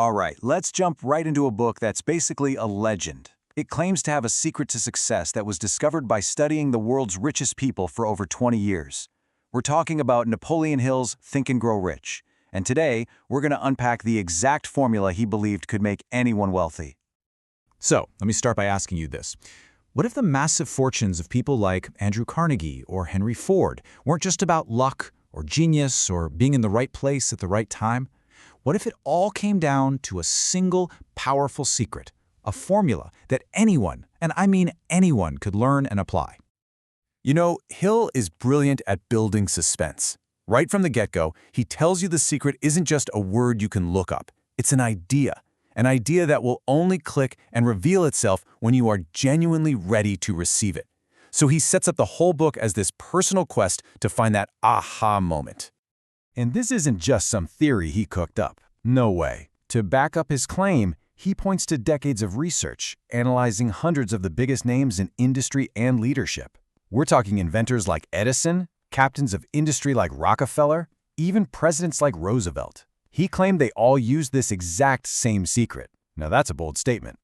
All right, let's jump right into a book that's basically a legend. It claims to have a secret to success that was discovered by studying the world's richest people for over 20 years. We're talking about Napoleon Hill's Think and Grow Rich. And today, we're going to unpack the exact formula he believed could make anyone wealthy. So, let me start by asking you this. What if the massive fortunes of people like Andrew Carnegie or Henry Ford weren't just about luck or genius or being in the right place at the right time? What if it all came down to a single powerful secret, a formula that anyone, and I mean anyone, could learn and apply? You know, Hill is brilliant at building suspense. Right from the get-go, he tells you the secret isn't just a word you can look up. It's an idea that will only click and reveal itself when you are genuinely ready to receive it. So he sets up the whole book as this personal quest to find that aha moment. And this isn't just some theory he cooked up. No way. To back up his claim, he points to decades of research, analyzing hundreds of the biggest names in industry and leadership. We're talking inventors like Edison, captains of industry like Rockefeller, even presidents like Roosevelt. He claimed they all used this exact same secret. Now that's a bold statement.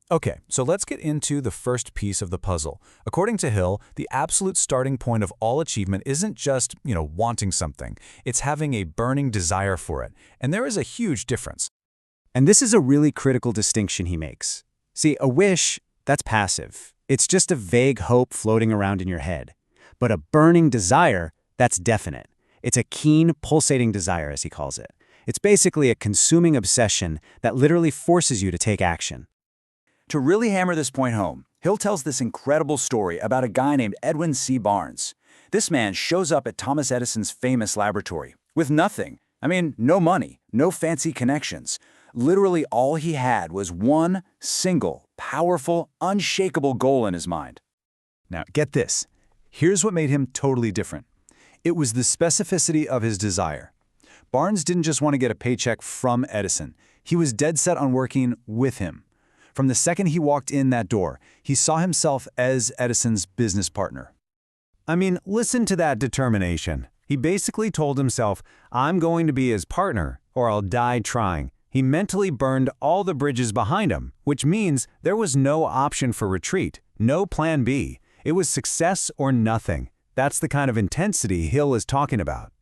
Okay, so let's get into the first piece of the puzzle. According to Hill, the absolute starting point of all achievement isn't just, wanting something. It's having a burning desire for it. And there is a huge difference. And this is a really critical distinction he makes. See, a wish, that's passive. It's just a vague hope floating around in your head. But a burning desire, that's definite. It's a keen, pulsating desire, as he calls it. It's basically a consuming obsession that literally forces you to take action. To really hammer this point home, Hill tells this incredible story about a guy named Edwin C. Barnes. This man shows up at Thomas Edison's famous laboratory with nothing. No money, no fancy connections. Literally all he had was one single, powerful, unshakable goal in his mind. Now, get this. Here's what made him totally different. It was the specificity of his desire. Barnes didn't just want to get a paycheck from Edison. He was dead set on working with him. From the second he walked in that door, he saw himself as Edison's business partner. Listen to that determination. He basically told himself, I'm going to be his partner, or I'll die trying. He mentally burned all the bridges behind him, which means there was no option for retreat, no plan B. It was success or nothing. That's the kind of intensity Hill is talking about.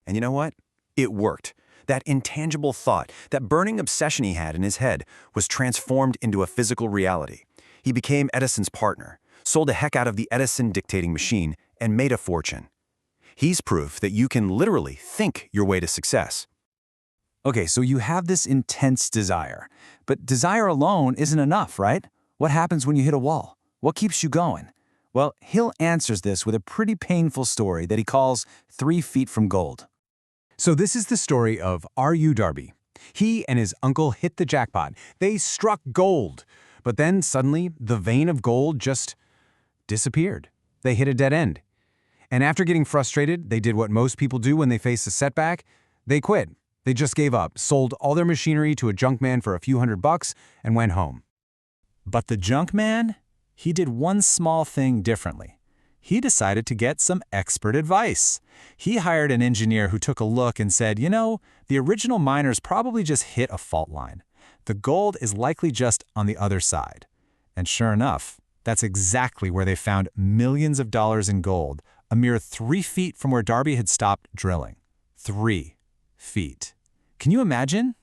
And you know what? It worked. That intangible thought, that burning obsession he had in his head, was transformed into a physical reality. He became Edison's partner, sold the heck out of the Edison dictating machine, and made a fortune. He's proof that you can literally think your way to success. Okay, so you have this intense desire. But desire alone isn't enough, right? What happens when you hit a wall? What keeps you going? Well, Hill answers this with a pretty painful story that he calls 3 Feet from Gold. So this is the story of R.U. Darby. He and his uncle hit the jackpot. They struck gold. But then suddenly, the vein of gold just disappeared. They hit a dead end. And after getting frustrated, they did what most people do when they face a setback. They quit. They just gave up, sold all their machinery to a junk man for a few $100 and went home. But the junk man, he did one small thing differently. He decided to get some expert advice. He hired an engineer who took a look and said, the original miners probably just hit a fault line. The gold is likely just on the other side. And sure enough, that's exactly where they found millions of dollars in gold, a mere 3 feet from where Darby had stopped drilling. 3 feet. Can you imagine?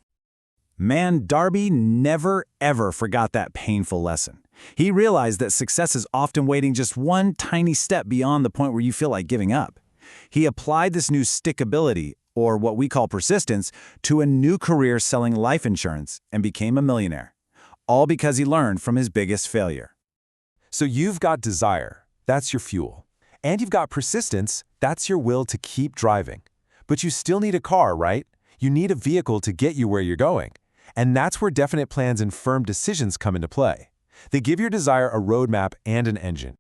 Man, Darby never, ever forgot that painful lesson. He realized that success is often waiting just one tiny step beyond the point where you feel like giving up. He applied this new stickability, or what we call persistence, to a new career selling life insurance and became a millionaire. All because he learned from his biggest failure. So you've got desire, that's your fuel. And you've got persistence, that's your will to keep driving. But you still need a car, right? You need a vehicle to get you where you're going. And that's where definite plans and firm decisions come into play. They give your desire a roadmap and an engine.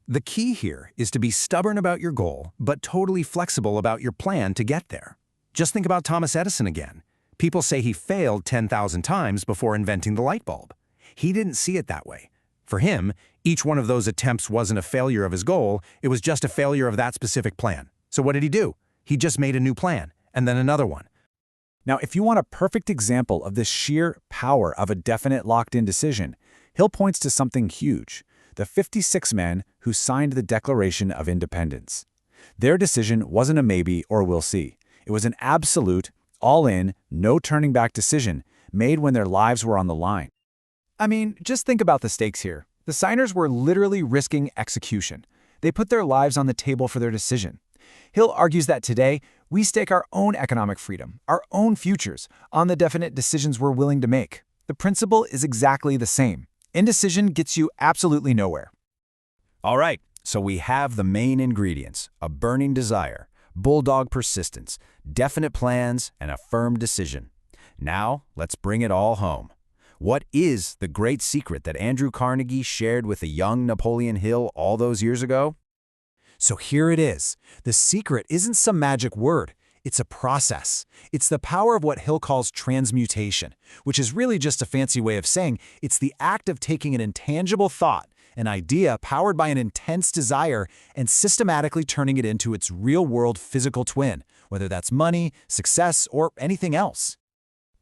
The key here is to be stubborn about your goal, but totally flexible about your plan to get there. Just think about Thomas Edison again. People say he failed 10,000 times before inventing the light bulb. He didn't see it that way. For him, each one of those attempts wasn't a failure of his goal, it was just a failure of that specific plan. So what did he do? He just made a new plan, and then another one. Now, if you want a perfect example of the sheer power of a definite locked-in decision, Hill points to something huge: the 56 men who signed the Declaration of Independence. Their decision wasn't a maybe or we'll see. It was an absolute, all-in, no-turning-back decision made when their lives were on the line. I mean, just think about the stakes here. The signers were literally risking execution. They put their lives on the table for their decision. Hill argues that today, we stake our own economic freedom, our own futures, on the definite decisions we're willing to make. The principle is exactly the same. Indecision gets you absolutely nowhere. All right, so we have the main ingredients: a burning desire, bulldog persistence, definite plans, and a firm decision. Now, let's bring it all home. What is the great secret that Andrew Carnegie shared with the young Napoleon Hill all those years ago? So here it is. The secret isn't some magic word. It's a process. It's the power of what Hill calls transmutation, which is really just a fancy way of saying it's the act of taking an intangible thought, an idea powered by an intense desire, and systematically turning it into its real-world physical twin, whether that's money, success, or anything else.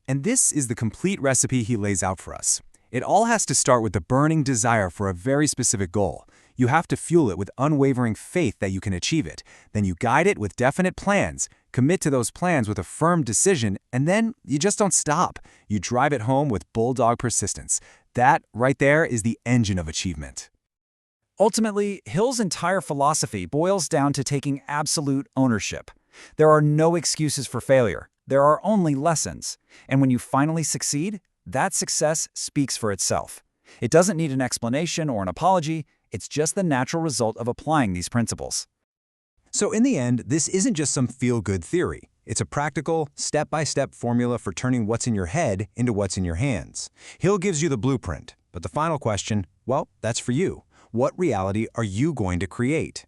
And this is the complete recipe he lays out for us. It all has to start with the burning desire for a very specific goal. You have to fuel it with unwavering faith that you can achieve it. Then you guide it with definite plans, commit to those plans with a firm decision, and then you just don't stop. You drive it home with bulldog persistence. That, right there, is the engine of achievement. Ultimately, Hill's entire philosophy boils down to taking absolute ownership. There are no excuses for failure. There are only lessons. And when you finally succeed, that success speaks for itself. It doesn't need an explanation or an apology. It's just the natural result of applying these principles. So in the end, this isn't just some feel-good theory. It's a practical, step-by-step formula for turning what's in your head into what's in your hands. Hill gives you the blueprint, but the final question, well, that's for you. What reality are you going to create?